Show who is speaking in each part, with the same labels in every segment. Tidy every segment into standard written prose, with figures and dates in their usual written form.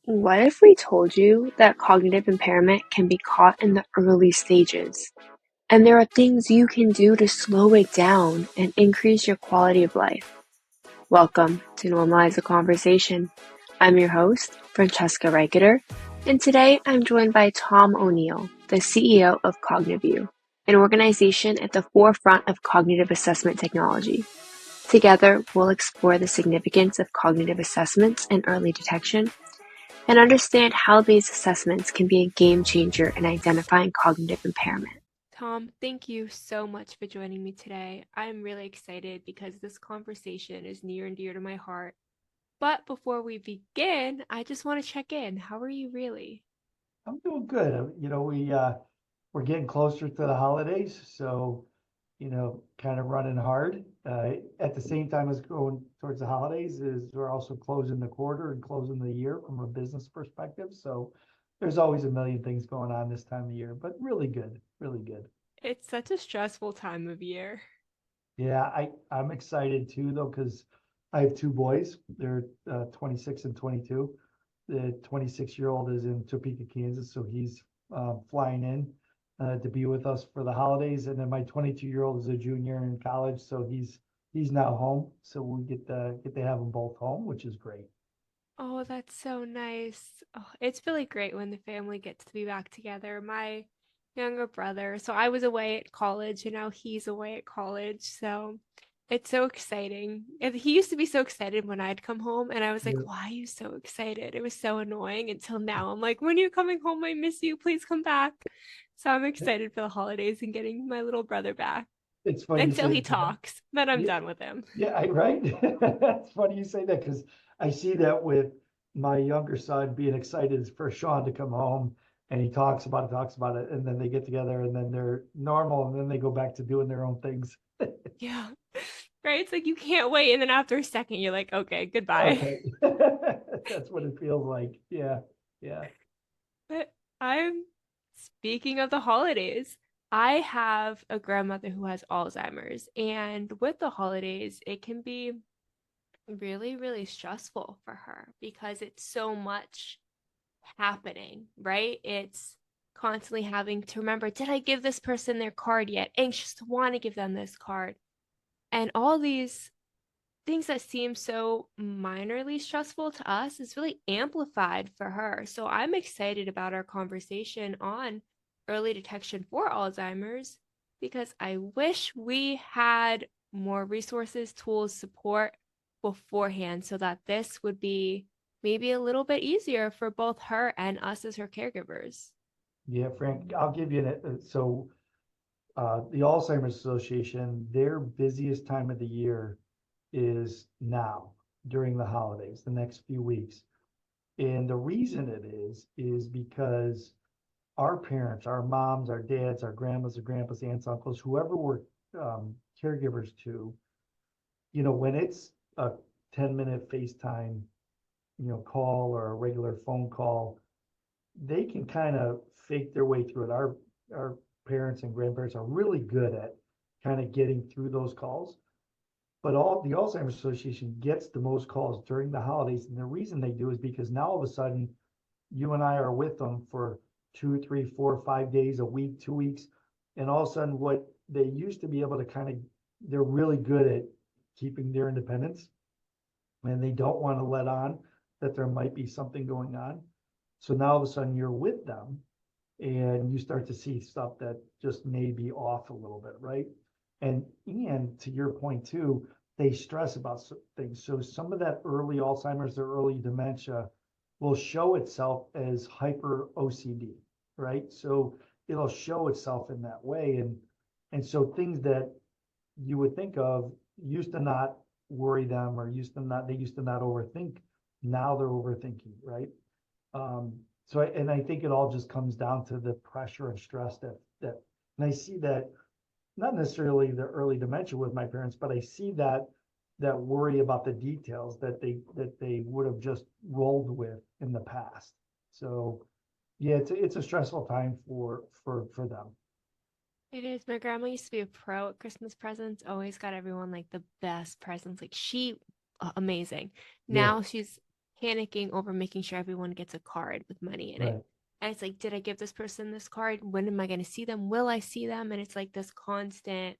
Speaker 1: What if we told you that cognitive impairment can be caught in the early stages, and there are things you can do to slow it down and increase your quality of life? Welcome to Normalize the Conversation. I'm your host, Francesca Reicheter, and today I'm joined by Tom O'Neill, the CEO of Cognivue, an organization at the forefront of cognitive assessment technology. Together, we'll explore the significance of cognitive assessments and early detection and understand how these assessments can be a game changer in identifying cognitive impairment.
Speaker 2: Tom, thank you so much for joining me today. I'm really excited because this conversation is near and dear to my heart. But before we begin, I just want to check in. How are you really?
Speaker 3: I'm doing good. We're getting closer to the holidays, so kind of running hard. At the same time as going towards the holidays, is we're also closing the quarter and closing the year from a business perspective. So there's always a million things going on this time of year, but really good, really good.
Speaker 2: It's such a stressful time of year.
Speaker 3: Yeah, I'm excited too though because I have two boys. They're 26 and 22. The 26-year-old is in Topeka, Kansas, so he's flying in to be with us for the holidays. And then my 22-year-old is a junior in college, so he's now home. So we get to have them both home, which is great.
Speaker 2: Oh, that's so nice. Oh, it's really great when the family gets to be back together. My younger brother, so I was away at college and now he's away at college. So it's so exciting. And he used to be so excited when I'd come home, and I was like,
Speaker 3: Yeah.
Speaker 2: why are you so excited? It was so annoying until now. I'm like, when are you coming home? I miss you. Please come back. So I'm excited for the holidays and getting my little brother back
Speaker 3: It's funny you
Speaker 2: until
Speaker 3: say
Speaker 2: he
Speaker 3: that.
Speaker 2: talks. Then I'm
Speaker 3: Yeah,
Speaker 2: done with him.
Speaker 3: right. It's funny you say that because I see that with my younger son being excited for Sean to come home, and he talks about it, and then they get together, and then they're normal, and then they go back to doing their own things.
Speaker 2: Yeah. Right? It's like you can't wait. And then after a second, you're like, okay, goodbye.
Speaker 3: Okay. That's what it feels like. Yeah. Yeah.
Speaker 2: But I'm speaking of the holidays. I have a grandmother who has Alzheimer's, and with the holidays, it can be really, really stressful for her because it's so much happening, right? It's constantly having to remember, did I give this person their card yet? Anxious to want to give them this card. And all these things that seem so minorly stressful to us is really amplified for her. So I'm excited about our conversation on early detection for Alzheimer's because I wish we had more resources, tools, support beforehand so that this would be maybe a little bit easier for both her and us as her caregivers.
Speaker 3: Yeah, Frank, I'll give you the Alzheimer's Association, their busiest time of the year is now during the holidays, the next few weeks. And the reason it is because our parents, our moms, our dads, our grandmas, our grandpas, aunts, uncles, whoever we're caregivers to, when it's a 10-minute FaceTime, call or a regular phone call, they can kind of fake their way through it. Our parents and grandparents are really good at kind of getting through those calls. But all the Alzheimer's Association gets the most calls during the holidays, and the reason they do is because now all of a sudden you and I are with them for 2, 3, 4, 5 days, a week, 2 weeks, and all of a sudden what they used to be able to kind of, they're really good at keeping their independence, and they don't want to let on that there might be something going on. So now all of a sudden you're with them and you start to see stuff that just may be off a little bit, right? And to your point too, they stress about things. So some of that early Alzheimer's or early dementia will show itself as hyper OCD, right? So it'll show itself in that way. And so things that you would think of used to not worry them or they used to not overthink. Now they're overthinking, right? And I think it all just comes down to the pressure and stress and I see that not necessarily the early dementia with my parents, but I see that worry about the details that they would have just rolled with in the past. So yeah, it's a stressful time for them.
Speaker 2: It is. My grandma used to be a pro at Christmas presents, always got everyone like the best presents. Like she, amazing.
Speaker 3: Yeah.
Speaker 2: Now she's panicking over making sure everyone gets a card with money in it.
Speaker 3: Right.
Speaker 2: And it's like, did I give this person this card? When am I going to see them? Will I see them? And it's like this constant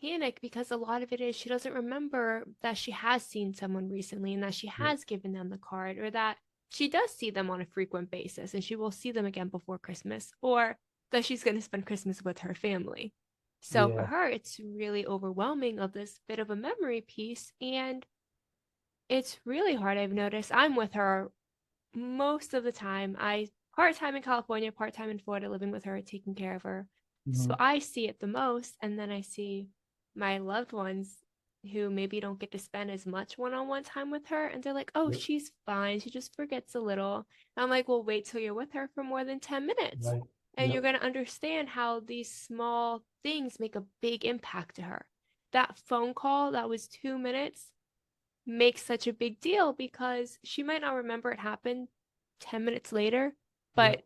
Speaker 2: panic because a lot of it is she doesn't remember that she has seen someone recently and that she
Speaker 3: Yeah.
Speaker 2: has given them the card, or that she does see them on a frequent basis and she will see them again before Christmas, or that she's going to spend Christmas with her family. So for
Speaker 3: Yeah.
Speaker 2: her, it's really overwhelming of this bit of a memory piece. And it's really hard. I've noticed I'm with her most of the time. I part time in California, part time in Florida, living with her, taking care of her. So
Speaker 3: Mhm.
Speaker 2: I see it the most, and then I see my loved ones who maybe don't get to spend as much one-on-one time with her, and they're like, "Oh,
Speaker 3: Yep.
Speaker 2: she's fine. She just forgets a little." And I'm like, "Well, wait till you're with her for more than 10 minutes,
Speaker 3: Right.
Speaker 2: and you're
Speaker 3: Yep.
Speaker 2: going to understand how these small things make a big impact to her." That phone call that was 2 minutes makes such a big deal because she might not remember it happened 10 minutes later,
Speaker 3: Yep.
Speaker 2: but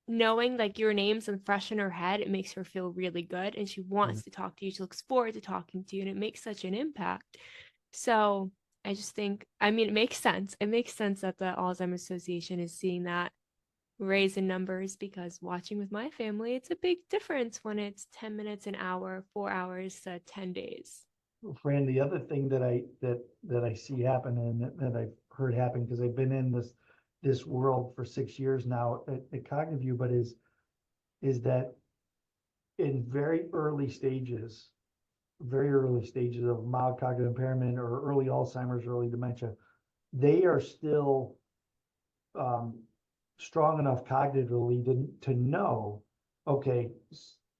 Speaker 2: knowing like your name's and fresh in her head, it makes her feel really good and she
Speaker 3: Yeah.
Speaker 2: wants to talk to you. She looks forward to talking to you and it makes such an impact. So I just think, I mean, it makes sense. It makes sense that the Alzheimer's Association is seeing that raise in numbers because watching with my family, it's a big difference when it's 10 minutes, an hour, 4 hours, 10 days.
Speaker 3: Fran, the other thing that I see happen and that I've heard happen, because I've been in this world for 6 years now at Cognivue, but is that in very early stages of mild cognitive impairment or early Alzheimer's, early dementia, they are still um, strong enough cognitively to know, okay,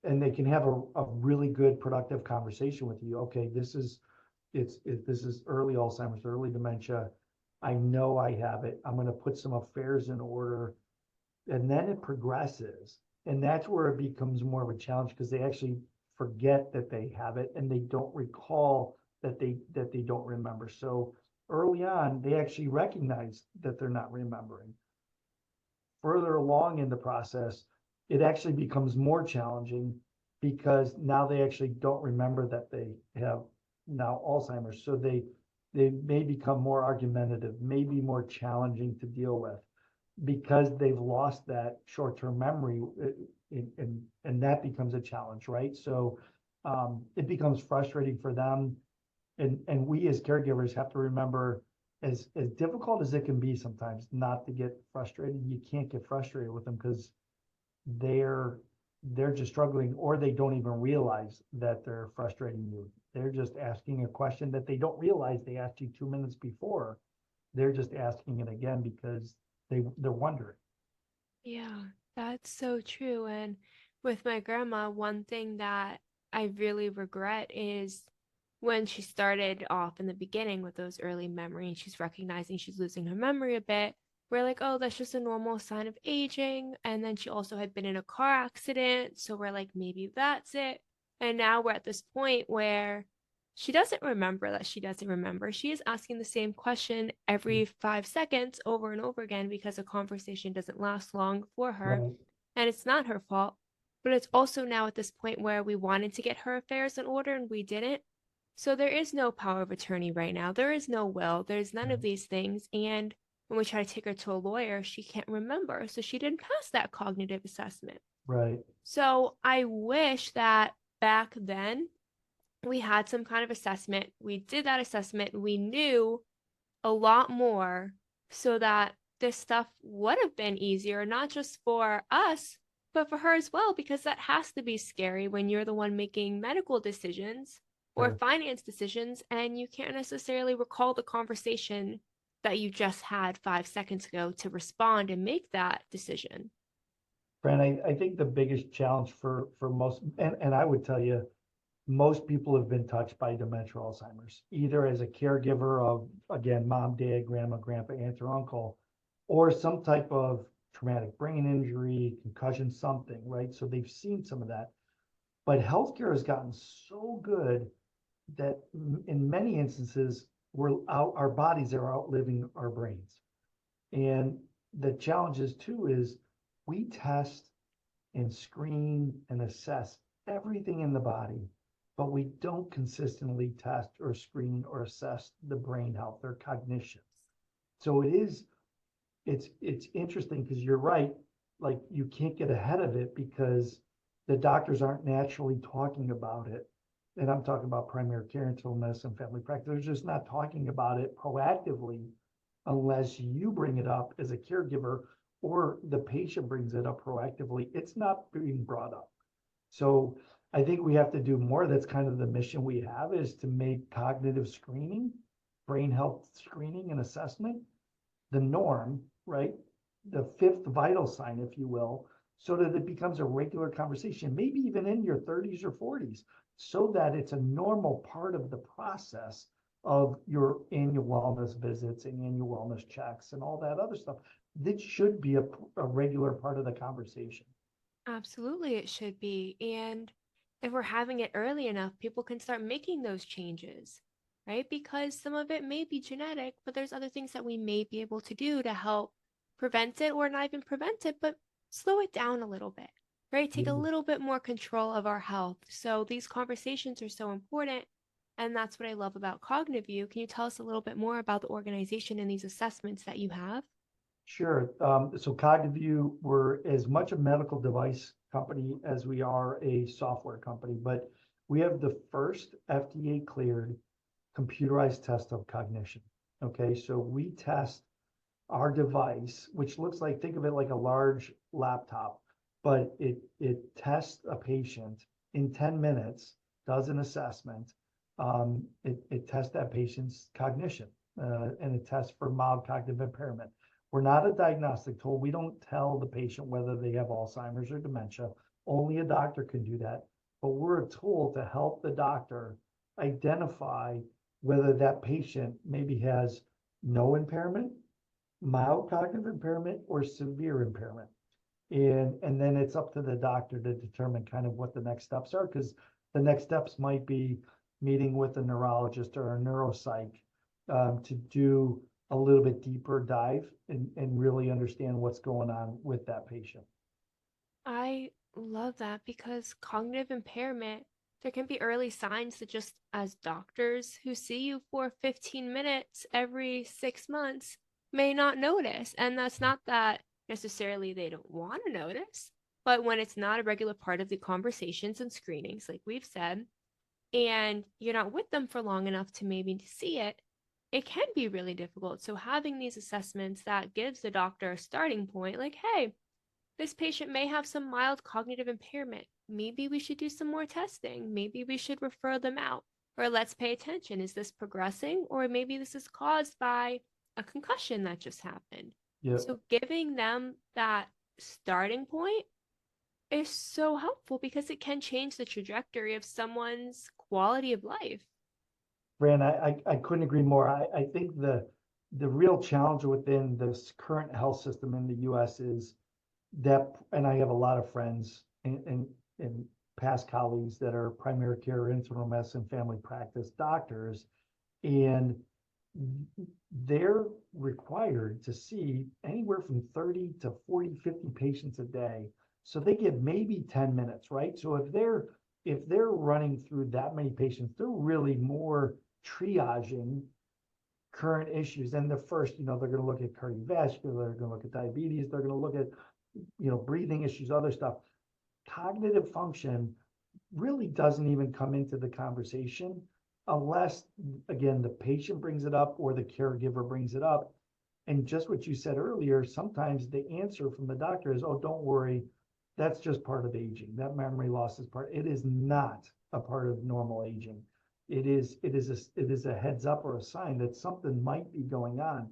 Speaker 3: and they can have a really good productive conversation with you. Okay, this is early Alzheimer's, early dementia. I know I have it. I'm going to put some affairs in order, and then it progresses, and that's where it becomes more of a challenge because they actually forget that they have it and they don't recall that they don't remember. So early on, they actually recognize that they're not remembering. Further along in the process, it actually becomes more challenging because now they actually don't remember that they have now Alzheimer's. So they may become more argumentative, may be more challenging to deal with because they've lost that short-term memory, and that becomes a challenge, right? So it becomes frustrating for them, and we as caregivers have to remember, as difficult as it can be sometimes, not to get frustrated. You can't get frustrated with them because they're they're just struggling, or they don't even realize that they're frustrating you. They're just asking a question that they don't realize they asked you 2 minutes before. They're just asking it again because they're wondering.
Speaker 2: Yeah, that's so true. And with my grandma, one thing that I really regret is when she started off in the beginning with those early memories, she's recognizing she's losing her memory a bit. We're like, oh, that's just a normal sign of aging. And then she also had been in a car accident. So we're like, maybe that's it. And now we're at this point where she doesn't remember that she doesn't remember. She is asking the same question every 5 seconds over and over again because a conversation doesn't last long for her.
Speaker 3: Right,
Speaker 2: And it's not her fault. But it's also now at this point where we wanted to get her affairs in order and we didn't. So there is no power of attorney right now. There is no will. There's none of
Speaker 3: right,
Speaker 2: these things. And when we try to take her to a lawyer, she can't remember. So she didn't pass that cognitive assessment.
Speaker 3: right,
Speaker 2: So I wish that back then we had some kind of assessment. We did that assessment. We knew a lot more so that this stuff would have been easier, not just for us, but for her as well, because that has to be scary when you're the one making medical decisions or
Speaker 3: sure.
Speaker 2: finance decisions and you can't necessarily recall the conversation that you just had 5 seconds ago to respond and make that decision.
Speaker 3: Fran, I think the biggest challenge for most, and I would tell you, most people have been touched by dementia or Alzheimer's, either as a caregiver of, again, mom, dad, grandma, grandpa, aunt, or uncle, or some type of traumatic brain injury, concussion, something, right? So they've seen some of that. But healthcare has gotten so good that in many instances, our bodies are outliving our brains. And the challenges too is we test and screen and assess everything in the body, but we don't consistently test or screen or assess the brain health or cognition. So it's interesting because you're right. Like you can't get ahead of it because the doctors aren't naturally talking about it. And I'm talking about primary care, internal medicine, family practice. They're just not talking about it proactively unless you bring it up as a caregiver or the patient brings it up proactively. It's not being brought up. So I think we have to do more. That's kind of the mission we have, is to make cognitive screening, brain health screening and assessment the norm, right? The fifth vital sign, if you will, so that it becomes a regular conversation, maybe even in your 30s or 40s, so that it's a normal part of the process of your annual wellness visits and annual wellness checks and all that other stuff. That should be a regular part of the conversation.
Speaker 2: Absolutely, it should be. And if we're having it early enough, people can start making those changes, right? Because some of it may be genetic, but there's other things that we may be able to do to help prevent it, or not even prevent it, but slow it down a little bit, right? Take a
Speaker 3: Yeah.
Speaker 2: little bit more control of our health. So these conversations are so important. And that's what I love about Cognivue. Can you tell us a little bit more about the organization and these assessments that you have?
Speaker 3: Sure. So Cognivue, we're as much a medical device company as we are a software company, but we have the first FDA cleared computerized test of cognition. Okay, so we test our device, which looks like, think of it like a large laptop, but it tests a patient in 10 minutes, does an assessment. It tests that patient's cognition, and it tests for mild cognitive impairment. We're not a diagnostic tool. We don't tell the patient whether they have Alzheimer's or dementia. Only a doctor can do that. But we're a tool to help the doctor identify whether that patient maybe has no impairment, mild cognitive impairment, or severe impairment. And then it's up to the doctor to determine kind of what the next steps are, because the next steps might be meeting with a neurologist or a neuropsych, to do a little bit deeper dive and really understand what's going on with that patient.
Speaker 2: I love that because cognitive impairment, there can be early signs that just as doctors who see you for 15 minutes every 6 months may not notice. And that's not that necessarily they don't want to notice, but when it's not a regular part of the conversations and screenings, like we've said, and you're not with them for long enough to maybe see it, it can be really difficult. So having these assessments that gives the doctor a starting point, like, hey, this patient may have some mild cognitive impairment. Maybe we should do some more testing. Maybe we should refer them out. Or let's pay attention. Is this progressing? Or maybe this is caused by a concussion that just happened.
Speaker 3: Yeah.
Speaker 2: So giving them that starting point is so helpful because it can change the trajectory of someone's quality of life.
Speaker 3: Fran, I couldn't agree more. I think the real challenge within this current health system in the US is that, and I have a lot of friends and past colleagues that are primary care, internal medicine, family practice doctors, and they're required to see anywhere from 30 to 40, 50 patients a day. So they get maybe 10 minutes, right? So if they're running through that many patients, they're really more triaging current issues. And the first, they're going to look at cardiovascular, they're going to look at diabetes, they're going to look at, breathing issues, other stuff. Cognitive function really doesn't even come into the conversation unless, again, the patient brings it up or the caregiver brings it up. And just what you said earlier, sometimes the answer from the doctor is, oh, don't worry, that's just part of aging. That memory loss is part. It is not a part of normal aging. It is a heads up or a sign that something might be going on.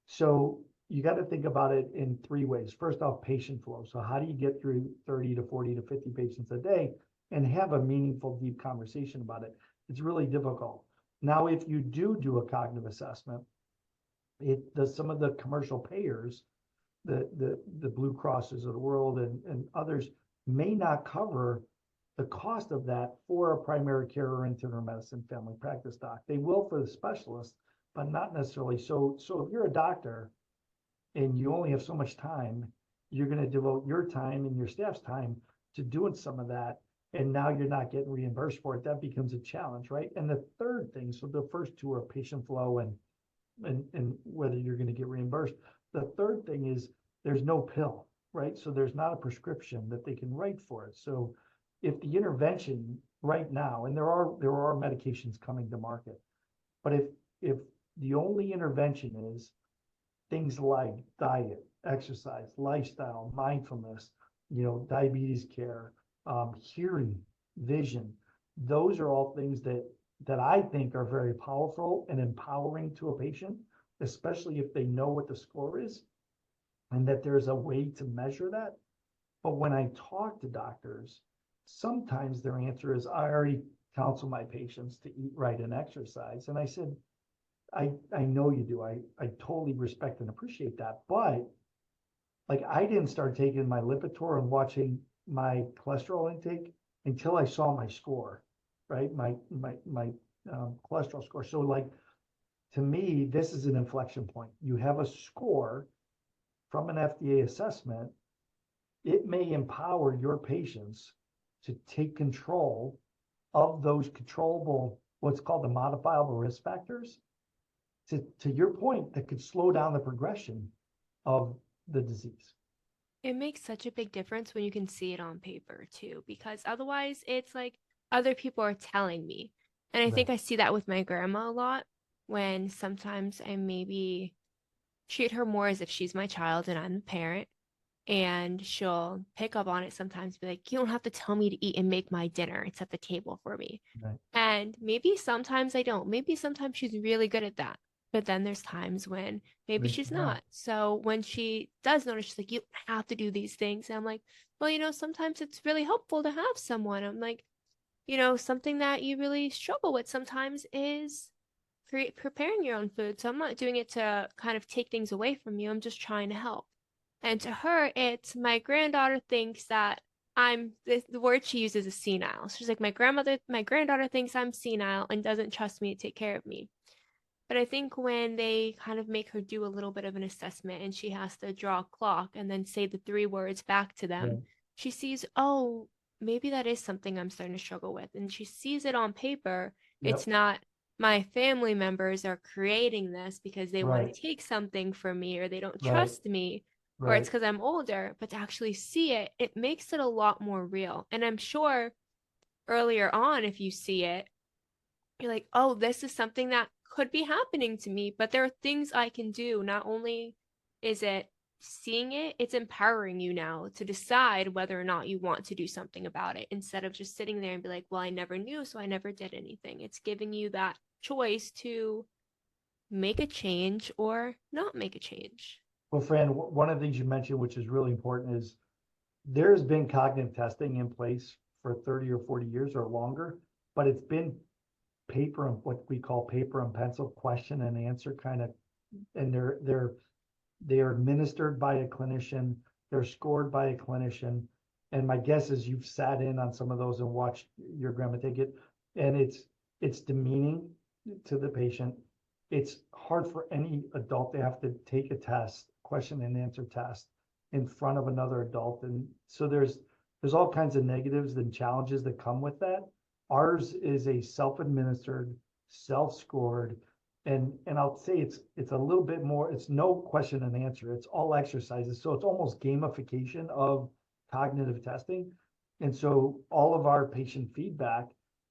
Speaker 3: So you got to think about it in three ways. First off, patient flow. So how do you get through 30 to 40 to 50 patients a day and have a meaningful, deep conversation about it? It's really difficult. Now, if you do a cognitive assessment, some of the commercial payers, the Blue Crosses of the world and others may not cover the cost of that for a primary care or internal medicine family practice doc. They will for the specialist, but not necessarily. So if you're a doctor and you only have so much time, you're going to devote your time and your staff's time to doing some of that. And now you're not getting reimbursed for it. That becomes a challenge, right? And the third thing, so the first two are patient flow and whether you're going to get reimbursed. The third thing is there's no pill, right? So there's not a prescription that they can write for it. So if the intervention right now, and there are medications coming to market, but if the only intervention is things like diet, exercise, lifestyle, mindfulness, diabetes care, hearing, vision, those are all things that I think are very powerful and empowering to a patient, especially if they know what the score is and that there's a way to measure that. But when I talk to doctors, sometimes their answer is, I already counsel my patients to eat right and exercise. And I said, I know you do. I totally respect and appreciate that. But like, I didn't start taking my Lipitor and watching my cholesterol intake until I saw my score, right? My cholesterol score. So like, to me, this is an inflection point. You have a score from an FDA assessment. It may empower your patients to take control of those controllable, what's called the modifiable risk factors, to your point, that could slow down the progression of the disease.
Speaker 2: It makes such a big difference when you can see it on paper too, because otherwise it's like other people are telling me. And I think
Speaker 3: Right.
Speaker 2: I see that with my grandma a lot when sometimes I maybe treat her more as if she's my child and I'm the parent. And she'll pick up on it sometimes, be like, you don't have to tell me to eat and make my dinner. It's at the table for me.
Speaker 3: Right.
Speaker 2: And maybe sometimes I don't. Maybe sometimes she's really good at that. But then there's times when maybe
Speaker 3: When
Speaker 2: she's
Speaker 3: she's not.
Speaker 2: not. So when she does notice, she's like, you have to do these things. And I'm like, well, sometimes it's really helpful to have someone. I'm like, something that you really struggle with sometimes is preparing your own food. So I'm not doing it to kind of take things away from you. I'm just trying to help. And to her, it's my granddaughter thinks that the word she uses is senile. She's like, my granddaughter thinks I'm senile and doesn't trust me to take care of me. But I think when they kind of make her do a little bit of an assessment and she has to draw a clock and then say the 3 words back to them,
Speaker 3: Right.
Speaker 2: she sees, oh, maybe that is something I'm starting to struggle with. And she sees it on paper. It's
Speaker 3: Yep.
Speaker 2: not my family members are creating this because they want
Speaker 3: Right.
Speaker 2: to take something from me or they don't
Speaker 3: Right.
Speaker 2: trust me or it's
Speaker 3: Right.
Speaker 2: because I'm older, but to actually see it, it makes it a lot more real. And I'm sure earlier on, if you see it, you're like, oh, this is something that could be happening to me, but there are things I can do. Not only is it seeing it, it's empowering you now to decide whether or not you want to do something about it instead of just sitting there and be like, well, I never knew, so I never did anything. It's giving you that choice to make a change or not make a change.
Speaker 3: Well, Fran, one of the things you mentioned, which is really important, is there's been cognitive testing in place for 30 or 40 years or longer, but it's been paper and what we call paper and pencil question and answer kind of, and they're administered by a clinician, they're scored by a clinician. And my guess is you've sat in on some of those and watched your grandma take it, and it's demeaning to the patient. It's hard for any adult to have to take a test, question and answer test in front of another adult. And so there's all kinds of negatives and challenges that come with that. Ours is a self-administered, self-scored, and I'll say it's a little bit more, it's no question and answer. It's all exercises. So it's almost gamification of cognitive testing. And so all of our patient feedback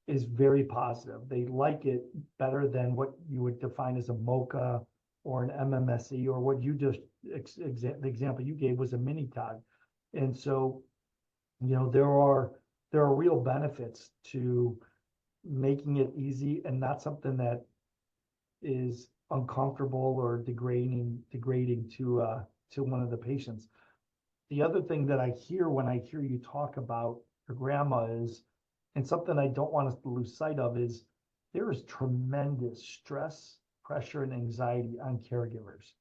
Speaker 3: is very positive. They like it better than what you would define as a MOCA or an MMSE, or what you just the example you gave was a mini cog. And so, there are real benefits to making it easy and not something that is uncomfortable or degrading to one of the patients. The other thing that I hear when I hear you talk about your grandma is, and something I don't want us to lose sight of, is there is tremendous stress, pressure, and anxiety on caregivers.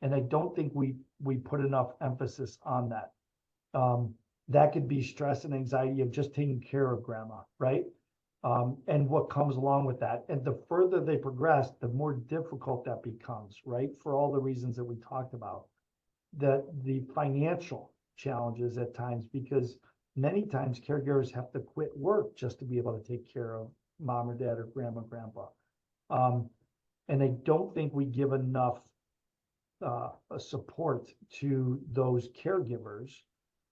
Speaker 3: And I don't think we put enough emphasis on that. That could be stress and anxiety of just taking care of grandma, right? And what comes along with that. And the further they progress, the more difficult that becomes, right? For all the reasons that we talked about. The financial challenges at times, because many times caregivers have to quit work just to be able to take care of mom or dad or grandma, grandpa. Um, And I don't think we give enough support to those caregivers.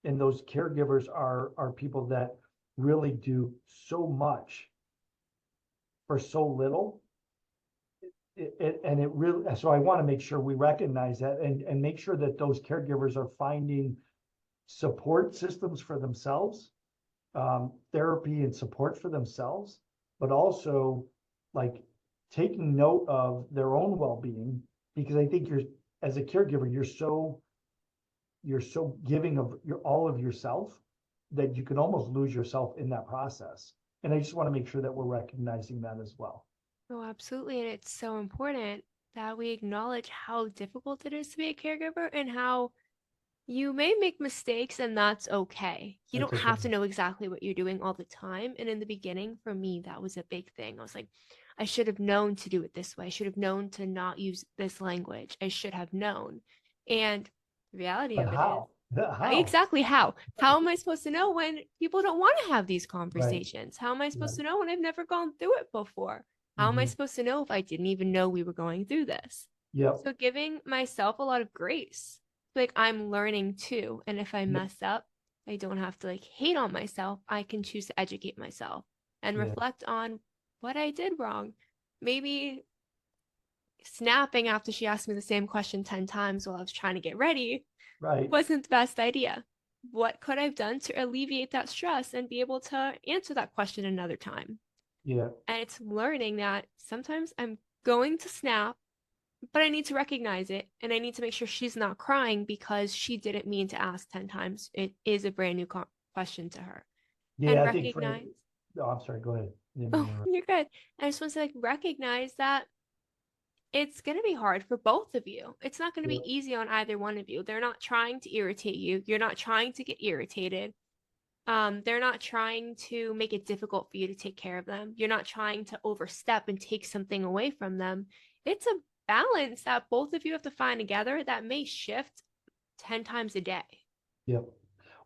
Speaker 3: And those caregivers are people that really do so much for so little. And it really, so I want to make sure we recognize that and make sure that those caregivers are finding support systems for themselves, therapy and support for themselves, but also like taking note of their own well-being, because I think as a caregiver, you're so giving of all of yourself that you can almost lose yourself in that process. And I just want to make sure that we're recognizing that as well.
Speaker 2: Oh, absolutely. And it's so important that we acknowledge how difficult it is to be a caregiver and how you may make mistakes and that's okay. You
Speaker 3: That's
Speaker 2: don't
Speaker 3: okay.
Speaker 2: have to know exactly what you're doing all the time. And in the beginning, for me, that was a big thing. I was like, I should have known to do it this way. I should have known to not use this language. I should have known. And the reality
Speaker 3: But
Speaker 2: of it is,
Speaker 3: how? How?
Speaker 2: exactly how? How am I supposed to know when people don't want to have these
Speaker 3: Right.
Speaker 2: conversations? How am I
Speaker 3: Yeah.
Speaker 2: supposed to know when I've never gone through it before? How am I
Speaker 3: Mm-hmm.
Speaker 2: supposed to know if I didn't even know we were going through this?
Speaker 3: Yep.
Speaker 2: So giving myself a lot of grace. Like I'm learning too. And if I
Speaker 3: Yep.
Speaker 2: mess up, I don't have to like hate on myself. I can choose to educate myself and
Speaker 3: Yeah.
Speaker 2: reflect on what I did wrong. Maybe snapping after she asked me the same question 10 times while I was trying to get ready
Speaker 3: Right.
Speaker 2: wasn't the best idea. What could I have done to alleviate that stress and be able to answer that question another time?
Speaker 3: Yeah.
Speaker 2: And it's learning that sometimes I'm going to snap, but I need to recognize it and I need to make sure she's not crying because she didn't mean to ask 10 times. It is a brand new question to her. And
Speaker 3: Yeah. I think for,
Speaker 2: recognize,
Speaker 3: oh, I'm sorry. Go ahead.
Speaker 2: oh, you're good. I just want to like recognize that it's going to be hard for both of you. It's not going to
Speaker 3: Yeah.
Speaker 2: be easy on either one of you. They're not trying to irritate you. You're not trying to get irritated. They're not trying to make it difficult for you to take care of them. You're not trying to overstep and take something away from them. It's a balance that both of you have to find together that may shift 10 times a day.
Speaker 3: Yep.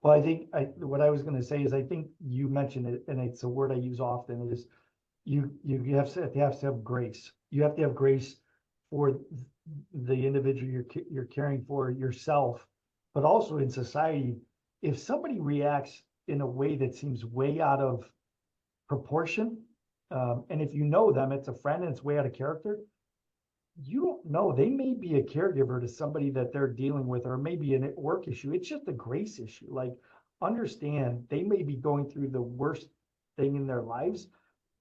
Speaker 3: Well, I think what I was going to say is I think you mentioned it, and it's a word I use often, is you have to have grace. You have to have grace for the individual you're caring for, yourself, but also in society. If somebody reacts in a way that seems way out of proportion, and if you know them, it's a friend and it's way out of character, you don't know. They may be a caregiver to somebody that they're dealing with, or maybe a work issue. It's just a grace issue. Like, understand they may be going through the worst thing in their lives.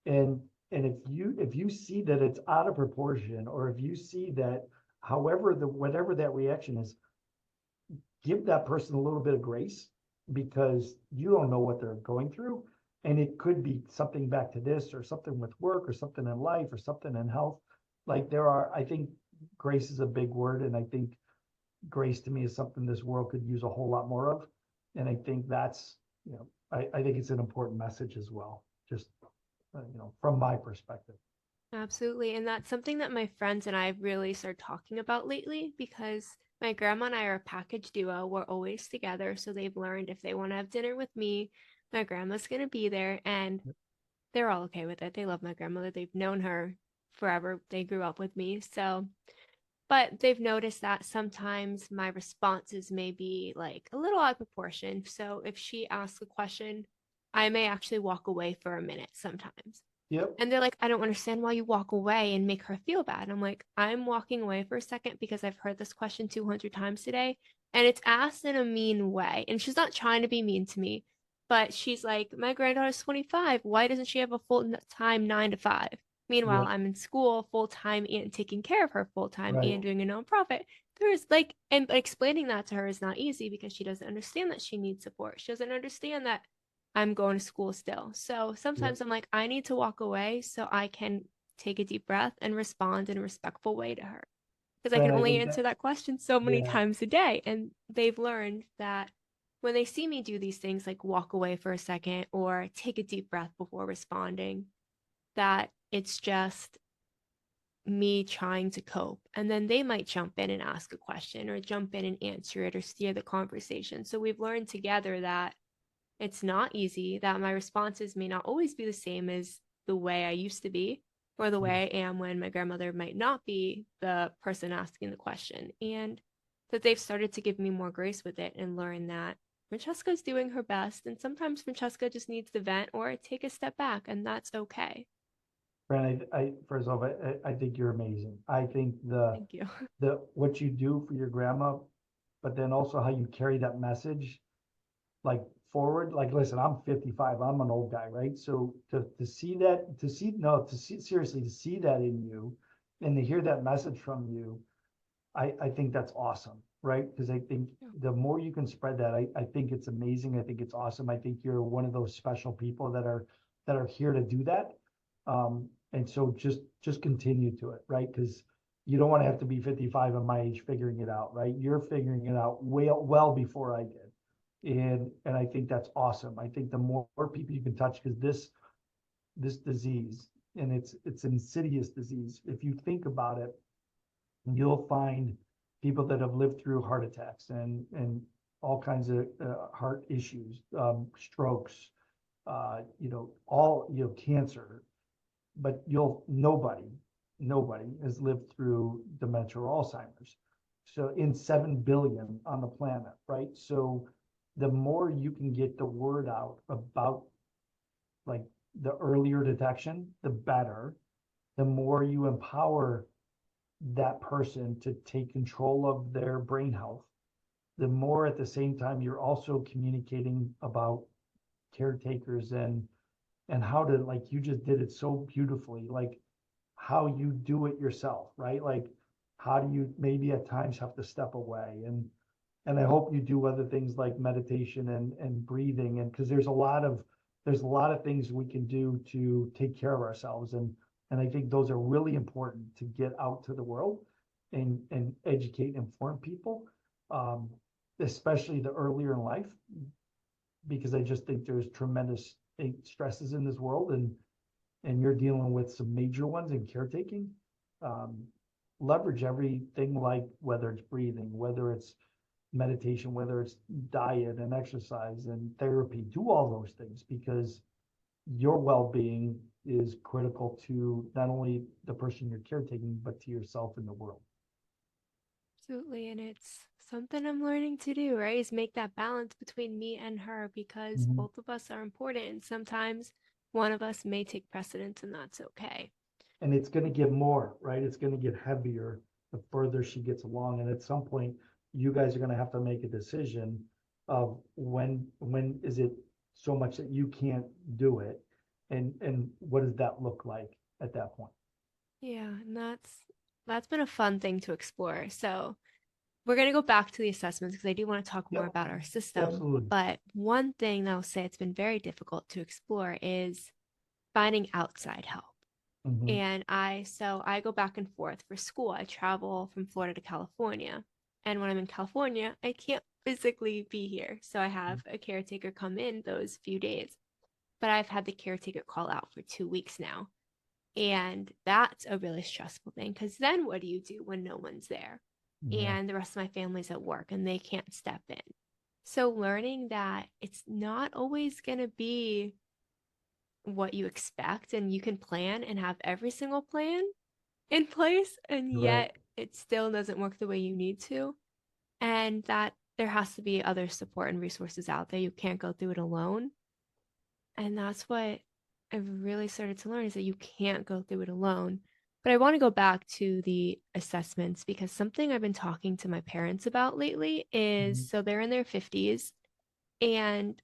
Speaker 3: And if you see that it's out of proportion, or if you see that however whatever that reaction is, give that person a little bit of grace, because you don't know what they're going through. And it could be something back to this, or something with work, or something in life, or something in health. Like, I think grace is a big word. And I think grace to me is something this world could use a whole lot more of. And I think that's, I think it's an important message as well, just, from my perspective.
Speaker 2: Absolutely. And that's something that my friends and I have really started talking about lately because my grandma and I are a package duo. We're always together. So they've learned if they want to have dinner with me, my grandma's going to be there. And they're all okay with it. They love my grandmother. They've known her forever. They grew up with me. So, but they've noticed that sometimes my responses may be like a little out of proportion. So if she asks a question, I may actually walk away for a minute sometimes.
Speaker 3: Yep.
Speaker 2: And they're like, I don't understand why you walk away and make her feel bad. I'm like, I'm walking away for a second because I've heard this question 200 times today. And it's asked in a mean way. And she's not trying to be mean to me, but she's like, my granddaughter's 25. Why doesn't she have a full time 9 to 5? Meanwhile,
Speaker 3: Yep.
Speaker 2: I'm in school full time and taking care of her full time
Speaker 3: Right.
Speaker 2: and doing a nonprofit. There's like, and explaining that to her is not easy because she doesn't understand that she needs support. She doesn't understand that I'm going to school still. So
Speaker 3: Yep.
Speaker 2: sometimes I'm like, I need to walk away so I can take a deep breath and respond in a respectful way to her. Because I can
Speaker 3: And I
Speaker 2: only
Speaker 3: think
Speaker 2: answer
Speaker 3: that,
Speaker 2: that question so many
Speaker 3: yeah,
Speaker 2: times a day. And they've learned that when they see me do these things, like walk away for a second or take a deep breath before responding, that it's just me trying to cope. And then they might jump in and ask a question or jump in and answer it or steer the conversation. So we've learned together that it's not easy, that my responses may not always be the same as the way I used to be, or the way I am when my grandmother might not be the person asking the question. And that they've started to give me more grace with it and learn that Francesca's doing her best. And sometimes Francesca just needs to vent or take a step back, and that's okay.
Speaker 3: Brent, I first off, I think you're amazing. I think the
Speaker 2: Thank you.
Speaker 3: what you do for your grandma, but then also how you carry that message like forward. Like, listen, I'm 55, I'm an old guy, right? So to see that, to see no, to see seriously, to see that in you and to hear that message from you, I think that's awesome, right? Because I think the more you can spread that, I think it's amazing. I think it's awesome. I think you're one of those special people that are here to do that. And so just continue to it, right? Because you don't want to have to be 55 at my age figuring it out, right? You're figuring it out well before I did. And I think that's awesome. I think the more people you can touch, because this disease, and it's an insidious disease. If you think about it, you'll find people that have lived through heart attacks and all kinds of heart issues, strokes, all cancer, but nobody has lived through dementia or Alzheimer's. So in 7 billion on the planet, right? So the more you can get the word out about like the earlier detection, the better. The more you empower that person to take control of their brain health, the more at the same time you're also communicating about caretakers and how to, like you just did it so beautifully, like how you do it yourself, right? Like how do you maybe at times have to step away, and I hope you do other things like meditation and breathing, and because there's a lot of things we can do to take care of ourselves, and I think those are really important to get out to the world and educate and inform people, um, especially the earlier in life, because I just think there's tremendous stresses in this world, and you're dealing with some major ones in caretaking. Um, Leverage everything, like whether it's breathing, whether it's meditation, whether it's diet and exercise and therapy, do all those things because your well-being is critical to not only the person you're caretaking, but to yourself and the world.
Speaker 2: Absolutely. And it's something I'm learning to do, right? Is make that balance between me and her because
Speaker 3: Mhm.
Speaker 2: both of us are important. And sometimes one of us may take precedence, and that's okay.
Speaker 3: And it's going to get more, right? It's going to get heavier the further she gets along. And at some point, you guys are going to have to make a decision of when is it so much that you can't do it, and what does that look like at that point?
Speaker 2: Yeah, and that's been a fun thing to explore. So we're going to go back to the assessments because I do want to talk more
Speaker 3: Yep,
Speaker 2: about our system.
Speaker 3: absolutely.
Speaker 2: But one thing that I'll say it's been very difficult to explore is finding outside help.
Speaker 3: Mhm.
Speaker 2: And I go back and forth for school. I travel from Florida to California. And when I'm in California, I can't physically be here. So I have a caretaker come in those few days. But I've had the caretaker call out for 2 weeks now. And that's a really stressful thing because then what do you do when no one's there?
Speaker 3: Yeah,
Speaker 2: And the rest of my family's at work and they can't step in. So learning that it's not always going to be what you expect, and you can plan and have every single plan in place, and
Speaker 3: you're right.
Speaker 2: yet it still doesn't work the way you need to. And that there has to be other support and resources out there. You can't go through it alone. And that's what I've really started to learn is that you can't go through it alone. But I want to go back to the assessments because something I've been talking to my parents about lately is
Speaker 3: Mhm.
Speaker 2: so they're in their 50s and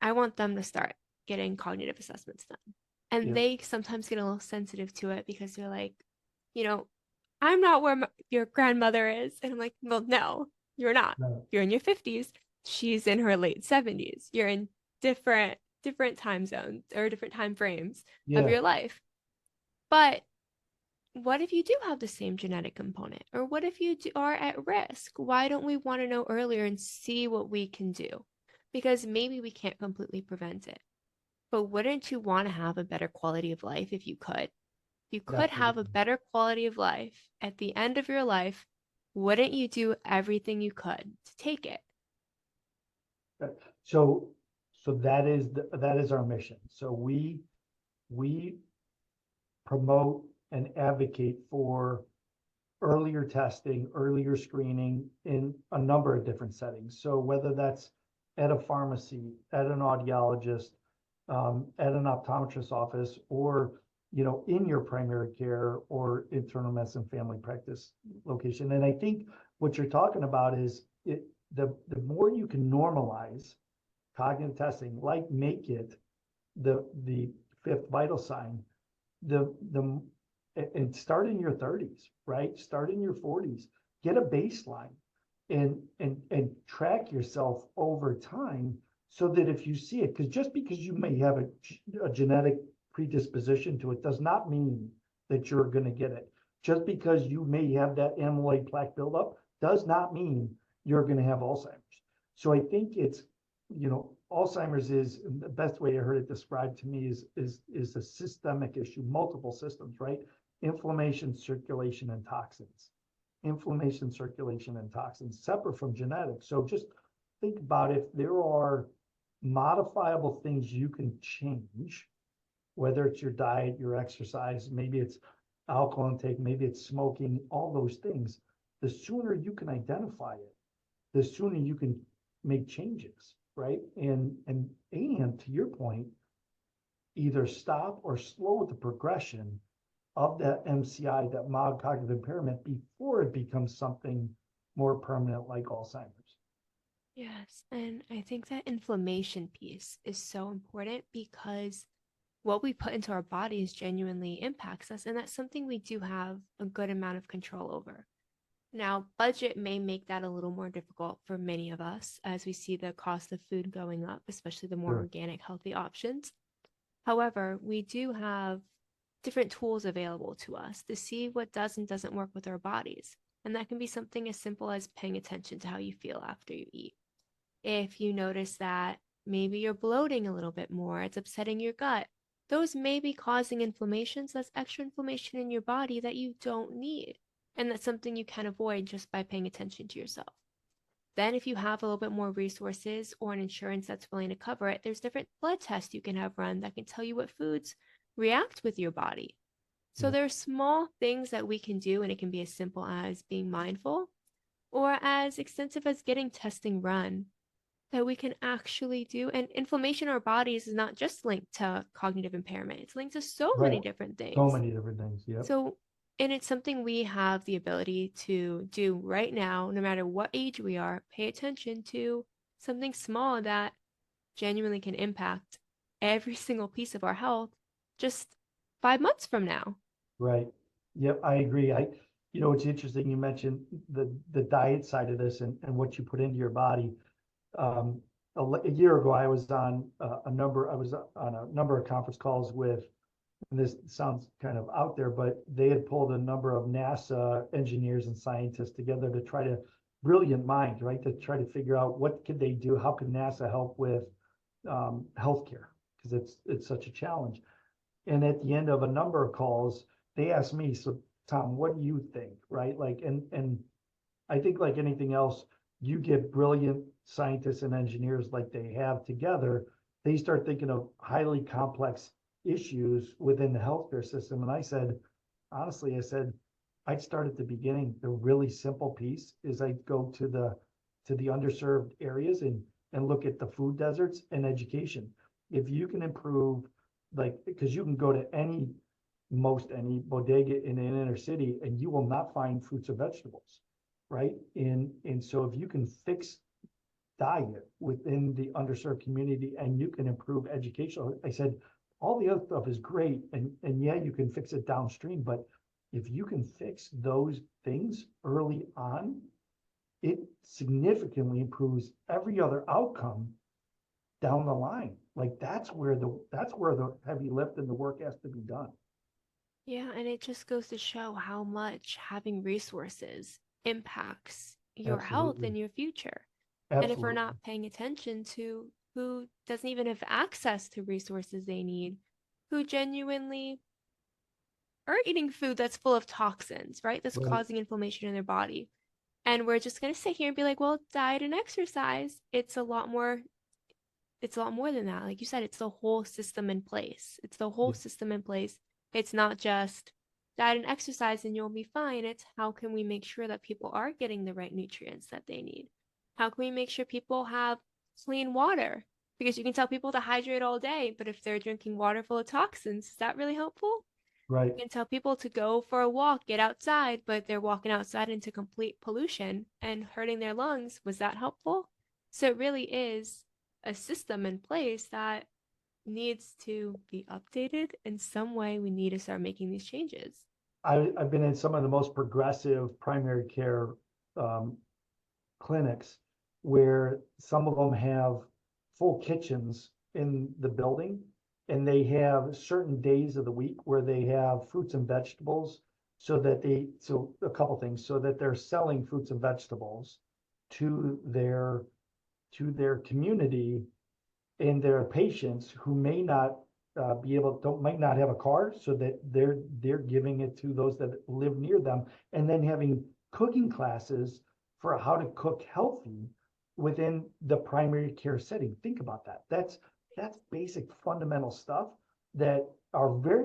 Speaker 2: I want them to start getting cognitive assessments done. And
Speaker 3: Yep.
Speaker 2: they sometimes get a little sensitive to it because they're like, you know, I'm not where your grandmother is. And I'm like, well, no, you're not.
Speaker 3: No,
Speaker 2: You're in your 50s. She's in her late 70s. You're in different time zones or different time frames of
Speaker 3: yeah,
Speaker 2: your life. But what if you do have the same genetic component? Or what if you are at risk? Why don't we want to know earlier and see what we can do? Because maybe we can't completely prevent it. But wouldn't you want to have a better quality of life if you could? You could have a
Speaker 3: absolutely.
Speaker 2: better quality of life at the end of your life. Wouldn't you do everything you could to take it?
Speaker 3: Uh, So, so that is our mission. So we promote and advocate for earlier testing, earlier screening in a number of different settings. So whether that's at a pharmacy, at an audiologist, at an optometrist's office, or in your primary care or internal medicine family practice location. And I think what you're talking about is the more you can normalize cognitive testing, like make it the fifth vital sign, the and start in your 30s, right? Start in your 40s. Get a baseline and track yourself over time so that if you see it, because just because you may have a genetic predisposition to it does not mean that you're going to get it. Just because you may have that amyloid plaque buildup does not mean you're going to have Alzheimer's. So I think it's, Alzheimer's is the best way I heard it described to me is a systemic issue, multiple systems, right? Inflammation, circulation, and toxins. Inflammation, circulation, and toxins, separate from genetics. So just think about if there are modifiable things you can change, whether it's your diet, your exercise, maybe it's alcohol intake, maybe it's smoking, all those things, the sooner you can identify it, the sooner you can make changes, right? And to your point, either stop or slow the progression of that MCI, that mild cognitive impairment, before it becomes something more permanent like Alzheimer's.
Speaker 2: Yes, and I think that inflammation piece is so important because what we put into our bodies genuinely impacts us, and that's something we do have a good amount of control over. Now, budget may make that a little more difficult for many of us as we see the cost of food going up, especially the more
Speaker 3: Sure.
Speaker 2: organic, healthy options. However, we do have different tools available to us to see what does and doesn't work with our bodies. And that can be something as simple as paying attention to how you feel after you eat. If you notice that maybe you're bloating a little bit more, it's upsetting your gut, those may be causing inflammation. So that's extra inflammation in your body that you don't need. And that's something you can avoid just by paying attention to yourself. Then, if you have a little bit more resources or an insurance that's willing to cover it, there's different blood tests you can have run that can tell you what foods react with your body. So
Speaker 3: Yeah.
Speaker 2: there are small things that we can do, and it can be as simple as being mindful or as extensive as getting testing run that we can actually do. And inflammation in our bodies is not just linked to cognitive impairment, it's linked to so many
Speaker 3: Right.
Speaker 2: different
Speaker 3: So
Speaker 2: things.
Speaker 3: many different things. Yep.
Speaker 2: So, and it's something we have the ability to do right now, no matter what age we are. Pay attention to something small that genuinely can impact every single piece of our health just 5 months from now.
Speaker 3: Right. Yep, I agree. It's interesting you mentioned the diet side of this and what you put into your body. Um, a year ago, I was on a number of conference calls with, and this sounds kind of out there, but they had pulled a number of NASA engineers and scientists together to try to, brilliant minds, right? To try to figure out what could they do, how could NASA help with healthcare, because it's such a challenge. And at the end of a number of calls, they asked me, so Tom, what do you think? Right? Like, and I think like anything else, you get brilliant scientists and engineers like they have together, they start thinking of highly complex issues within the healthcare system. And I said, honestly, I'd start at the beginning. The really simple piece is I'd go to the underserved areas and look at the food deserts and education. If you can improve, like, because you can go to any bodega in an inner city and you will not find fruits or vegetables, right? And so if you can fix diet within the underserved community and you can improve education, I said, all the other stuff is great. And yeah, you can fix it downstream, but if you can fix those things early on, it significantly improves every other outcome down the line. Like that's where the heavy lift and the work has to be done.
Speaker 2: Yeah, and it just goes to show how much having resources impacts your health
Speaker 3: Absolutely.
Speaker 2: and your future. And if we're
Speaker 3: Absolutely.
Speaker 2: not paying attention to who doesn't even have access to resources they need, who genuinely are eating food that's full of toxins, right? That's
Speaker 3: Right.
Speaker 2: causing inflammation in their body. And we're just going to sit here and be like, well, diet and exercise, it's a lot more than that. Like you said, it's the whole system in place. It's the whole
Speaker 3: Yeah.
Speaker 2: system in place It's not just diet and exercise and you'll be fine. It's how can we make sure that people are getting the right nutrients that they need? How can we make sure people have clean water? Because you can tell people to hydrate all day, but if they're drinking water full of toxins, is that really helpful?
Speaker 3: Right.
Speaker 2: You can tell people to go for a walk, get outside, but they're walking outside into complete pollution and hurting their lungs. Was that helpful? So it really is a system in place that needs to be updated. In some way, we need to start making these changes.
Speaker 3: I've been in some of the most progressive primary care um, clinics where some of them have full kitchens in the building, and they have certain days of the week where they have fruits and vegetables, so a couple things, so that they're selling fruits and vegetables to their community and their patients who may not might not have a car, so that they're giving it to those that live near them, and then having cooking classes for how to cook healthy within the primary care setting. Think about that. That's basic fundamental stuff that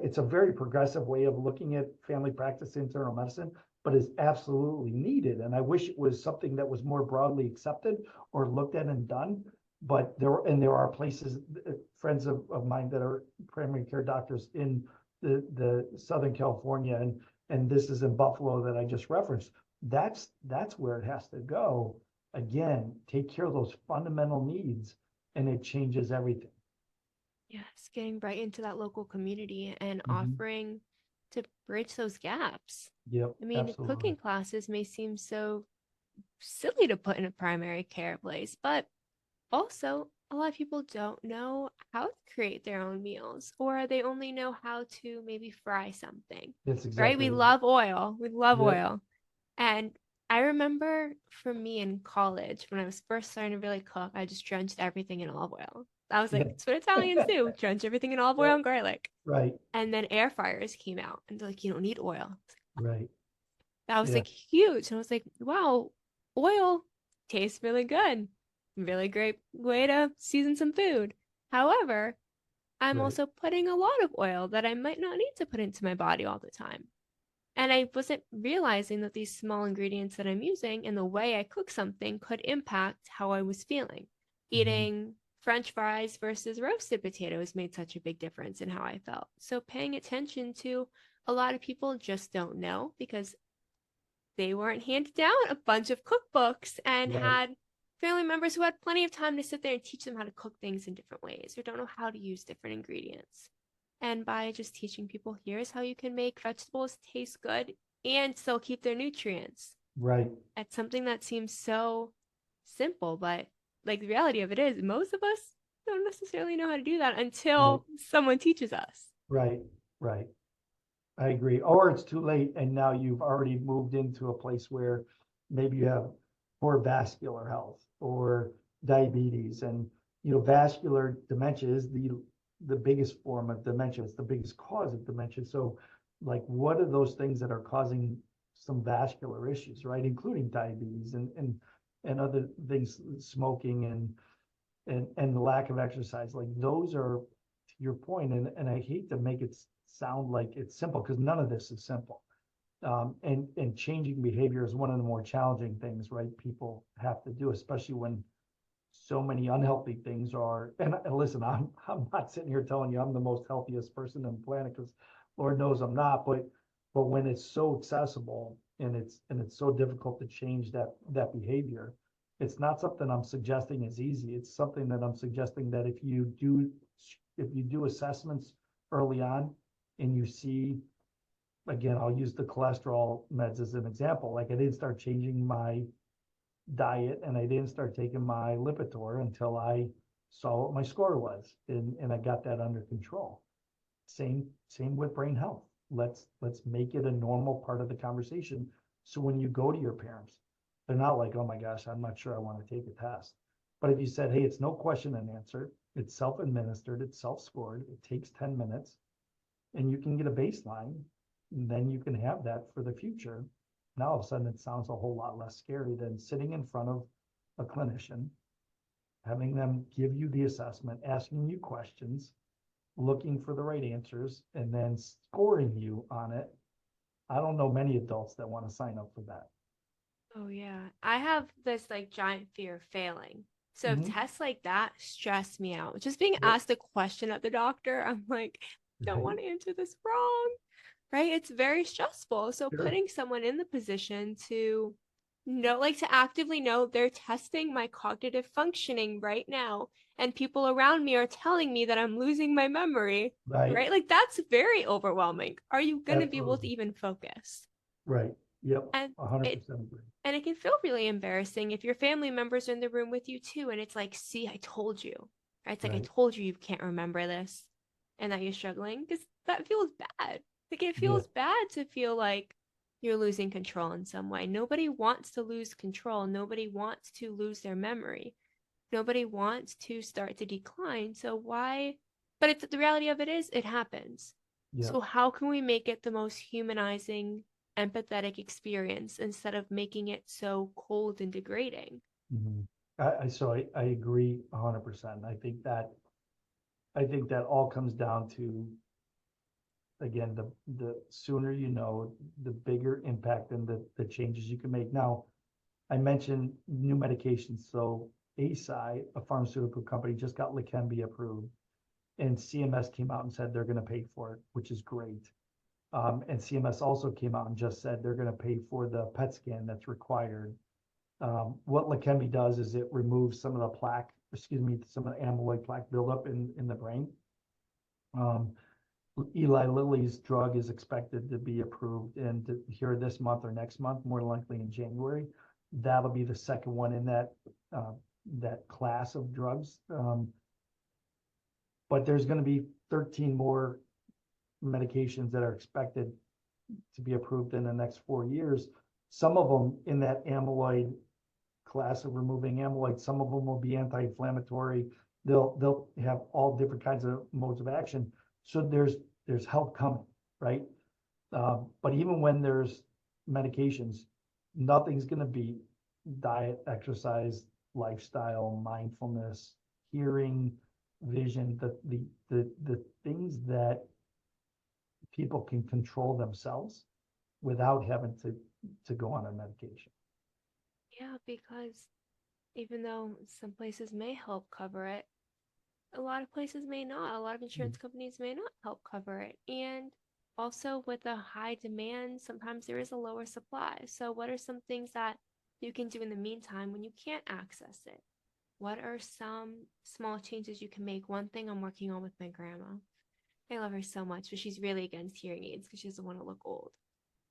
Speaker 3: it's a very progressive way of looking at family practice internal medicine, but is absolutely needed. And I wish it was something that was more broadly accepted or looked at and done. But there are places, friends of mine that are primary care doctors in the Southern California, and this is in Buffalo that I just referenced. That's where it has to go. Again, take care of those fundamental needs, and it changes everything.
Speaker 2: Yes, getting right into that local community and
Speaker 3: Mhm.
Speaker 2: offering to bridge those gaps.
Speaker 3: Yep,
Speaker 2: I mean,
Speaker 3: absolutely.
Speaker 2: cooking classes may seem so silly to put in a primary care place, but also a lot of people don't know how to create their own meals, or they only know how to maybe fry something,
Speaker 3: That's
Speaker 2: right?
Speaker 3: exactly
Speaker 2: We
Speaker 3: right.
Speaker 2: love oil. We love
Speaker 3: Yep.
Speaker 2: oil. And I remember for me in college, when I was first starting to really cook, I just drenched everything in olive oil. I was like,
Speaker 3: Yeah.
Speaker 2: it's what Italians do, drench everything in olive oil
Speaker 3: Yep.
Speaker 2: and garlic.
Speaker 3: Right.
Speaker 2: And then air fryers came out and they're like, you don't need oil.
Speaker 3: Right.
Speaker 2: That was
Speaker 3: Yeah.
Speaker 2: like huge. And I was like, wow, oil tastes really good. Really great way to season some food. However, I'm
Speaker 3: Right.
Speaker 2: also putting a lot of oil that I might not need to put into my body all the time. And I wasn't realizing that these small ingredients that I'm using and the way I cook something could impact how I was feeling.
Speaker 3: Mhm.
Speaker 2: Eating French fries versus roasted potatoes made such a big difference in how I felt. So, paying attention to a lot of people just don't know because they weren't handed down a bunch of cookbooks and
Speaker 3: Right.
Speaker 2: had family members who had plenty of time to sit there and teach them how to cook things in different ways or don't know how to use different ingredients. And by just teaching people, here's how you can make vegetables taste good and still keep their nutrients.
Speaker 3: Right.
Speaker 2: It's something that seems so simple, but like the reality of it is, most of us don't necessarily know how to do that
Speaker 3: Right.
Speaker 2: until someone teaches us.
Speaker 3: Right. Right. I agree. Or it's too late and now you've already moved into a place where maybe you have poor vascular health or diabetes, and vascular dementia is the biggest form of dementia. It's the biggest cause of dementia. So like what are those things that are causing some vascular issues, right? Including diabetes and other things, smoking and the lack of exercise. Like those are, to your point, and I hate to make it sound like it's simple because none of this is simple. And changing behavior is one of the more challenging things, right? People have to do, especially when so many unhealthy things are. And listen, I'm not sitting here telling you I'm the most healthiest person on the planet, because Lord knows I'm not. But when it's so accessible and it's so difficult to change that behavior, it's not something I'm suggesting is easy. It's something that I'm suggesting that if you do assessments early on and you see, again, I'll use the cholesterol meds as an example. Like I didn't start changing my diet and I didn't start taking my Lipitor until I saw what my score was, and I got that under control. Same with brain health. Let's make it a normal part of the conversation. So when you go to your parents, they're not like, oh my gosh, I'm not sure I want to take a test. But if you said, hey, it's no question and answer, it's self-administered, it's self-scored, it takes 10 minutes, and you can get a baseline, then you can have that for the future. Now all of a sudden it sounds a whole lot less scary than sitting in front of a clinician, having them give you the assessment, asking you questions, looking for the right answers, and then scoring you on it. I don't know many adults that want to sign up for that.
Speaker 2: Oh yeah. I have this like giant fear of failing. So if
Speaker 3: Mhm.
Speaker 2: tests like that stress me out. Just being
Speaker 3: Yep.
Speaker 2: asked a question at the doctor, I'm like, don't
Speaker 3: Right.
Speaker 2: want to answer this wrong. Right? It's very stressful. So
Speaker 3: Sure.
Speaker 2: putting someone in the position to know, like to actively know they're testing my cognitive functioning right now, and people around me are telling me that I'm losing my memory,
Speaker 3: Right.
Speaker 2: right? Like that's very overwhelming. Are you going to be able to
Speaker 3: Absolutely.
Speaker 2: even focus?
Speaker 3: Right. Yep.
Speaker 2: And it
Speaker 3: 100% agree.
Speaker 2: and it can feel really embarrassing if your family members are in the room with you too, and it's like, see, I told you. Right? It's like I
Speaker 3: Right.
Speaker 2: told you can't remember this, and now you're struggling because that feels bad. Like it
Speaker 3: Yeah.
Speaker 2: feels bad to feel like you're losing control in some way. Nobody wants to lose control. Nobody wants to lose their memory. Nobody wants to start to decline. So why? But it's the reality of it is it happens.
Speaker 3: Yeah.
Speaker 2: So how can we make it the most humanizing, empathetic experience instead of making it so cold and degrading?
Speaker 3: Mhm. I agree 100%. I think that all comes down to, again, the sooner you know, the bigger impact and the changes you can make. Now, I mentioned new medications. So ASI, a pharmaceutical company, just got Leqembi approved, and CMS came out and said they're going to pay for it, which is great. And CMS also came out and just said they're going to pay for the PET scan that's required. What Leqembi does is it removes some of the plaque, excuse me, some of the amyloid plaque buildup in the brain. Um, Eli Lilly's drug is expected to be approved in here this month or next month, more likely in January. That'll be the second one in that class of drugs. But there's going to be 13 more medications that are expected to be approved in the next 4 years. Some of them in that amyloid class of removing amyloid. Some of them will be anti-inflammatory. They'll have all different kinds of modes of action. So there's help coming, right? But even when there's medications, nothing's going to beat diet, exercise, lifestyle, mindfulness, hearing, vision, the things that people can control themselves without having to go on a medication.
Speaker 2: Yeah, because even though some places may help cover it, a lot of places may not. A lot of insurance companies may not help cover it. And also, with a high demand, sometimes there is a lower supply. So, what are some things that you can do in the meantime when you can't access it? What are some small changes you can make? One thing I'm working on with my grandma. I love her so much, but she's really against hearing aids because she doesn't want to look old.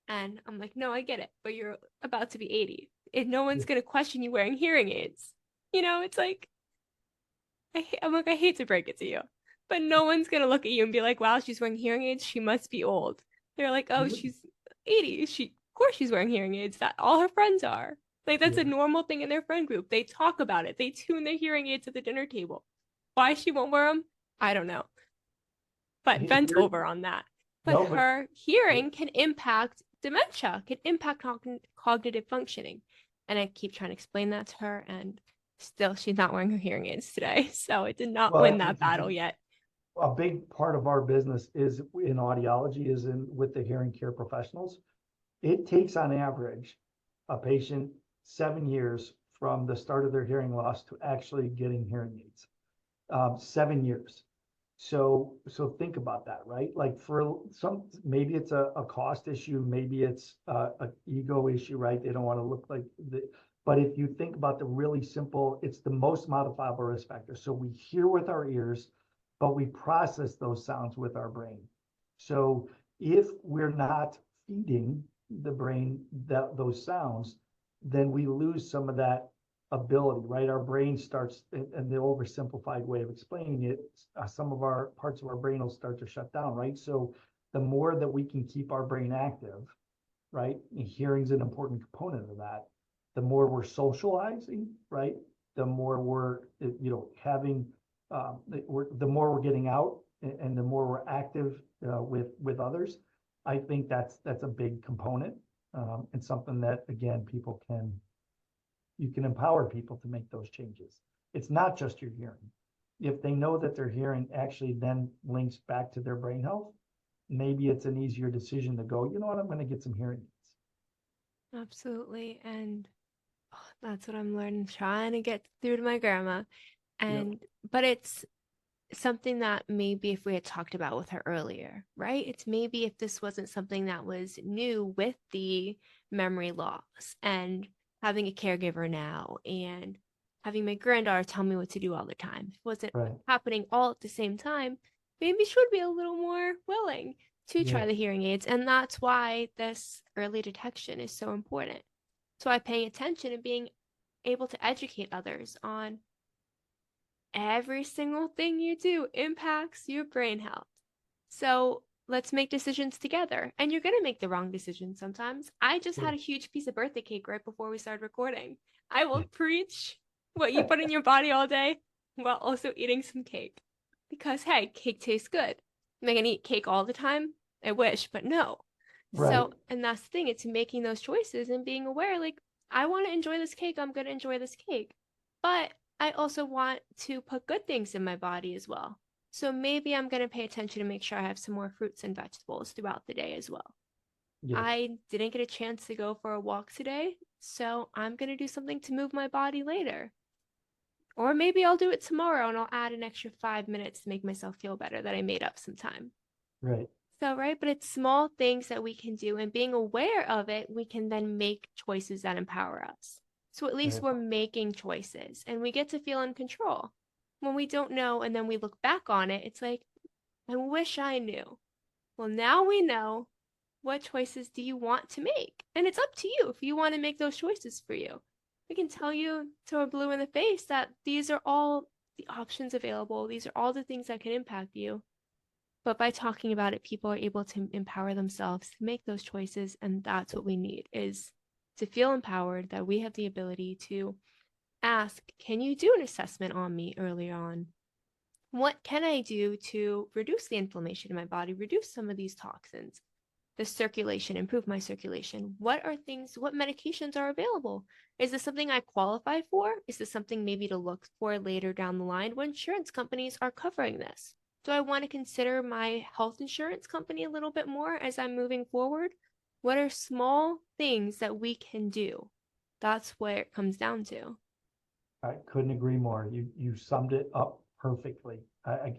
Speaker 2: And I'm like, no, I get it, but you're about to be 80. And no one's going to question you wearing hearing aids. It's like, I'm like, I hate to break it to you, but no one's going to look at you and be like, wow, she's wearing hearing aids. She must be old. They're like, oh,
Speaker 3: Yeah,
Speaker 2: she's 80. Of course, she's wearing hearing aids. That all her friends are. Like, that's a
Speaker 3: yeah.
Speaker 2: normal thing in their friend group. They talk about it, they tune their hearing aids at the dinner table. Why she won't wear them, I don't know. But vent
Speaker 3: Here,
Speaker 2: over on that. But
Speaker 3: no, but
Speaker 2: her hearing can impact dementia, can impact cognitive functioning. And I keep trying to explain that to her, and still she's not wearing her hearing aids today. So it did not
Speaker 3: well,
Speaker 2: win that battle yet.
Speaker 3: a big part of our business is in audiology, is in with the hearing care professionals. It takes on average a patient 7 years from the start of their hearing loss to actually getting hearing aids. 7 years. So think about that, right? Like for some, maybe it's a cost issue, maybe it's a ego issue, right? They don't want to look like but if you think about the really simple, it's the most modifiable risk factor. So we hear with our ears, but we process those sounds with our brain. So if we're not feeding the brain those sounds, then we lose some of that ability, right? Our brain starts, and the oversimplified way of explaining it, some of our parts of our brain will start to shut down, right? So the more that we can keep our brain active, right? Hearing's an important component of that. The more we're socializing, right? The more we're, having, the more we're getting out, and the more we're active with others. I think that's a big component, and something that, again, you can empower people to make those changes. It's not just your hearing. if they know that their hearing actually then links back to their brain health, maybe it's an easier decision to go, you know what, I'm going to get some hearing aids.
Speaker 2: Absolutely. And that's what I'm learning, trying to get through to my grandma.
Speaker 3: Yep.
Speaker 2: But it's something that maybe if we had talked about with her earlier, right? It's maybe if this wasn't something that was new with the memory loss and having a caregiver now and having my granddaughter tell me what to do all the time. If it wasn't
Speaker 3: Right.
Speaker 2: happening all at the same time, maybe she would be a little more willing to
Speaker 3: Yeah.
Speaker 2: try the hearing aids. And that's why this early detection is so important. That's why paying attention and being able to educate others on every single thing you do impacts your brain health. So let's make decisions together. And you're going to make the wrong decision sometimes. I just had a huge piece of birthday cake right before we started recording. I will preach what you put in your body all day while also eating some cake. Because, hey, cake tastes good. Am I going to eat cake all the time? I wish, but no.
Speaker 3: Right.
Speaker 2: So, and that's the thing, it's making those choices and being aware, like, I want to enjoy this cake, I'm going to enjoy this cake. But I also want to put good things in my body as well. So maybe I'm going to pay attention to make sure I have some more fruits and vegetables throughout the day as well.
Speaker 3: Yes.
Speaker 2: I didn't get a chance to go for a walk today, so I'm going to do something to move my body later. Or maybe I'll do it tomorrow and I'll add an extra 5 minutes to make myself feel better that I made up some time.
Speaker 3: Right.
Speaker 2: So, right, but it's small things that we can do, and being aware of it, we can then make choices that empower us. So at least
Speaker 3: Right.
Speaker 2: we're making choices and we get to feel in control. When we don't know and then we look back on it, it's like, I wish I knew. Well, now we know. What choices do you want to make? And it's up to you if you want to make those choices for you. We can tell you to a blue in the face that these are all the options available. These are all the things that can impact you. But by talking about it, people are able to empower themselves to make those choices. And that's what we need, is to feel empowered that we have the ability to ask, can you do an assessment on me early on? What can I do to reduce the inflammation in my body, reduce some of these toxins, the circulation, improve my circulation? What are things, what medications are available? Is this something I qualify for? Is this something maybe to look for later down the line when insurance companies are covering this? Do I want to consider my health insurance company a little bit more as I'm moving forward? What are small things that we can do? That's where it comes down to.
Speaker 3: I couldn't agree more. You summed it up perfectly. I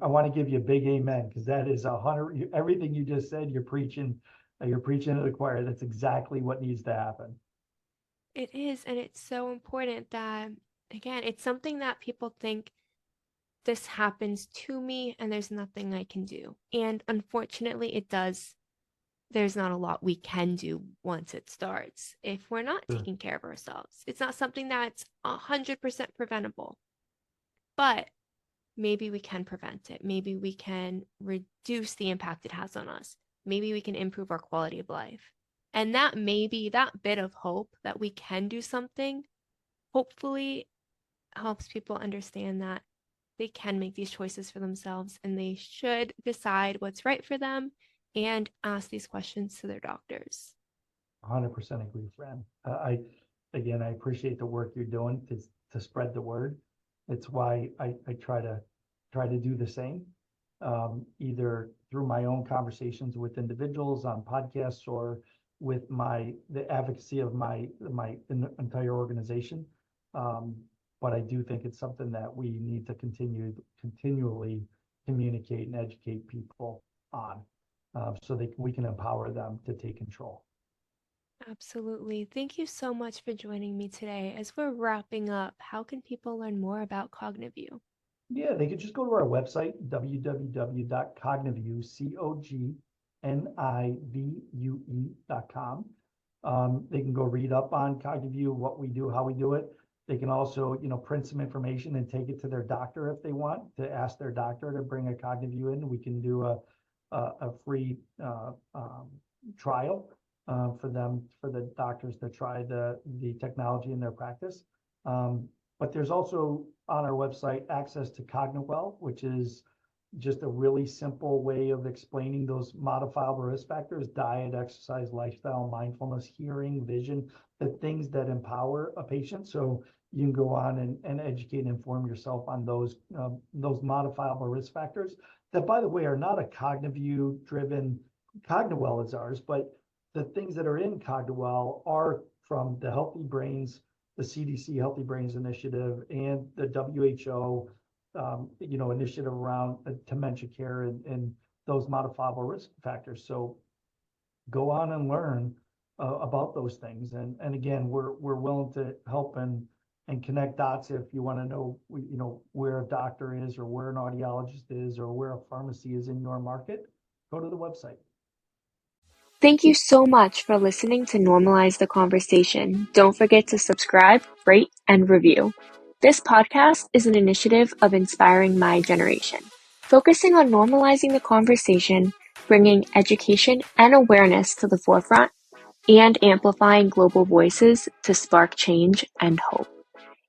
Speaker 3: want to give you a big amen, because that is 100. Everything you just said, you're preaching to the choir. That's exactly what needs to happen.
Speaker 2: It is, and it's so important that, again, it's something that people think this happens to me and there's nothing I can do. And unfortunately, it does. There's not a lot we can do once it starts if we're not
Speaker 3: Sure.
Speaker 2: taking care of ourselves. It's not something that's 100% preventable, but maybe we can prevent it. Maybe we can reduce the impact it has on us. Maybe we can improve our quality of life. And that maybe that bit of hope that we can do something, hopefully helps people understand that they can make these choices for themselves and they should decide what's right for them and ask these questions to their doctors.
Speaker 3: 100% agree, friend. Again, I appreciate the work you're doing to spread the word. It's why I try to do the same, either through my own conversations with individuals on podcasts or with the advocacy of my entire organization. But I do think it's something that we need to continually communicate and educate people on, so we can empower them to take control.
Speaker 2: Absolutely. Thank you so much for joining me today. As we're wrapping up, how can people learn more about Cognivue?
Speaker 3: Yeah, they could just go to our website, www.cognivue, COGNIVUE.com. They can go read up on Cognivue, what we do, how we do it. They can also, print some information and take it to their doctor if they want, to ask their doctor to bring a Cognivue in. We can do a free trial for the doctors to try the technology in their practice. But there's also on our website access to Cognivue, which is just a really simple way of explaining those modifiable risk factors: diet, exercise, lifestyle, mindfulness, hearing, vision, the things that empower a patient. So you can go on and educate and inform yourself on those modifiable risk factors that, by the way, are not a Cognivue driven. Cognivue is ours, but the things that are in Cognivue are from the Healthy Brains, the CDC Healthy Brains Initiative, and the WHO, initiative around dementia care and those modifiable risk factors. So go on and learn about those things. And again, we're willing to help and connect dots if you want to know, where a doctor is or where an audiologist is or where a pharmacy is in your market. Go to the website.
Speaker 1: Thank you so much for listening to Normalize the Conversation. Don't forget to subscribe, rate, and review. This podcast is an initiative of Inspiring My Generation, focusing on normalizing the conversation, bringing education and awareness to the forefront, and amplifying global voices to spark change and hope.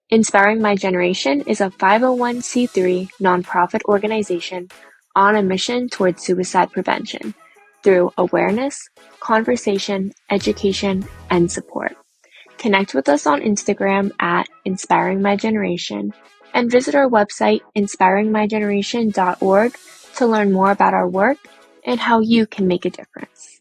Speaker 1: Inspiring My Generation is a 501c3 nonprofit organization on a mission towards suicide prevention through awareness, conversation, education, and support. Connect with us on Instagram at Inspiring My Generation and visit our website inspiringmygeneration.org to learn more about our work and how you can make a difference.